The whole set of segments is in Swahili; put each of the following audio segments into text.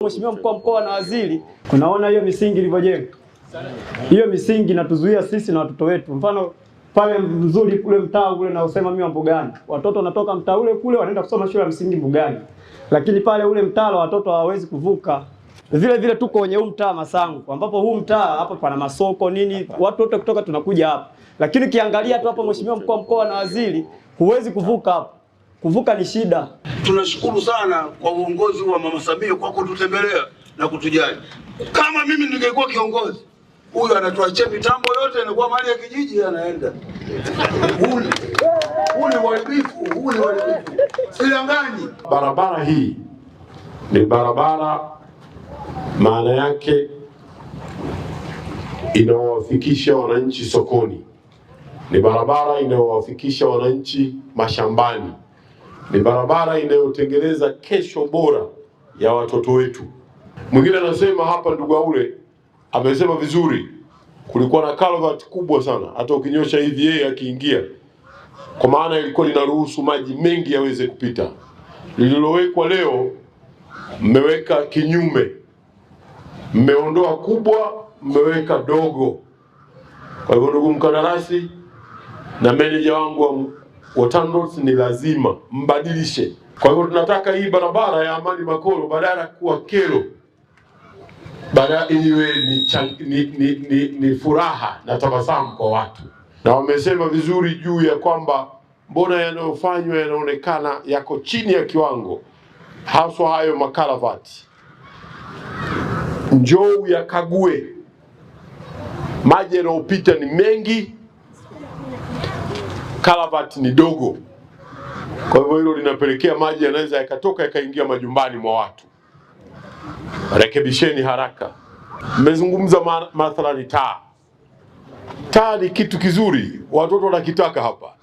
Mheshimiwa mkuu wa mkoa na waziri, unaona hiyo misingi ilivyojengwa. Hiyo misingi inatuzuia sisi na watoto wetu. Mfano pale mzuri kule mtaa ule na usema mimi wa Mbugani. Watoto wanatoka mtaa ule kule wanaenda kusoma shule ya msingi Mbugani. Lakini pale ule mtaa watoto hawawezi kuvuka. Vile vile tuko kwenye huu mtaa Masangu ambapo huu mtaa hapa pana masoko nini, watu wote kutoka tunakuja hapa. Lakini kiangalia tu hapa Mheshimiwa mkuu wa mkoa na waziri, huwezi kuvuka hapa. Kuvuka ni shida. Tunashukuru sana kwa uongozi wa Mama Samia kwa kututembelea na kutujali. Kama mimi ningekuwa kiongozi, huyu anatuachia mitambo yote inakuwa mali ya kijiji anaenda. Huni uharibifu. Silanganyi. Barabara hii ni barabara, maana yake inawafikisha wananchi sokoni. Ni barabara inayowafikisha wananchi mashambani. Ni barabara inayotengeneza kesho bora ya watoto wetu. Mwingine anasema hapa, ndugu Aule amesema vizuri, kulikuwa na culvert kubwa sana, hata ukinyosha hivi yeye akiingia, kwa maana ilikuwa linaruhusu maji mengi yaweze kupita. Lililowekwa leo mmeweka kinyume, mmeondoa kubwa, mmeweka dogo. Kwa hivyo ndugu mkandarasi na meneja wangu wa TANROADS, ni lazima mbadilishe. Kwa hivyo tunataka hii barabara ya Amani Makolo badala ya kuwa kero, badala iwe ni furaha na tabasamu kwa watu. Na wamesema vizuri juu ya kwamba mbona yanayofanywa yanaonekana yako chini ya kiwango, haswa hayo makalavati. Njoo yakague, maji yanayopita ni mengi, kalavati ni dogo. Kwa hivyo hilo linapelekea maji yanaweza yakatoka yakaingia majumbani mwa watu. Rekebisheni haraka. Mmezungumza mathalani taa. Taa ni kitu kizuri, watoto wanakitaka hapa,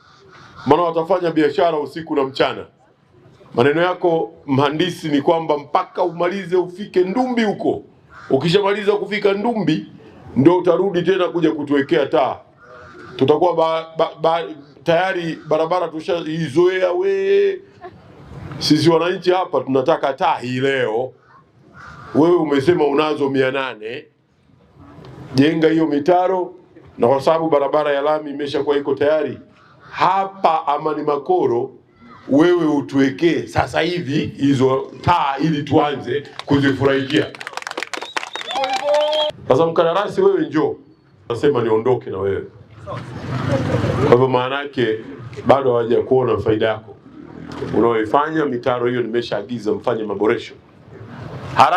maana watafanya biashara usiku na mchana. Maneno yako mhandisi ni kwamba mpaka umalize ufike Ndumbi huko. Ukishamaliza kufika Ndumbi ndio utarudi tena kuja kutuwekea taa. Tutakuwa tayari barabara tushaizoea we. Sisi wananchi hapa tunataka taa hii leo. Wewe umesema unazo 800. Jenga hiyo mitaro, na kwa sababu barabara ya lami imeshakuwa iko tayari hapa Amani Makolo, wewe utuwekee sasa hivi hizo taa ili tuanze kuzifurahikia. Sasa mkandarasi, wewe njoo, nasema niondoke na wewe. Kwa hivyo maana yake bado hawaja kuona faida yako unaoifanya. Mitaro hiyo nimeshaagiza mfanye maboresho haraka.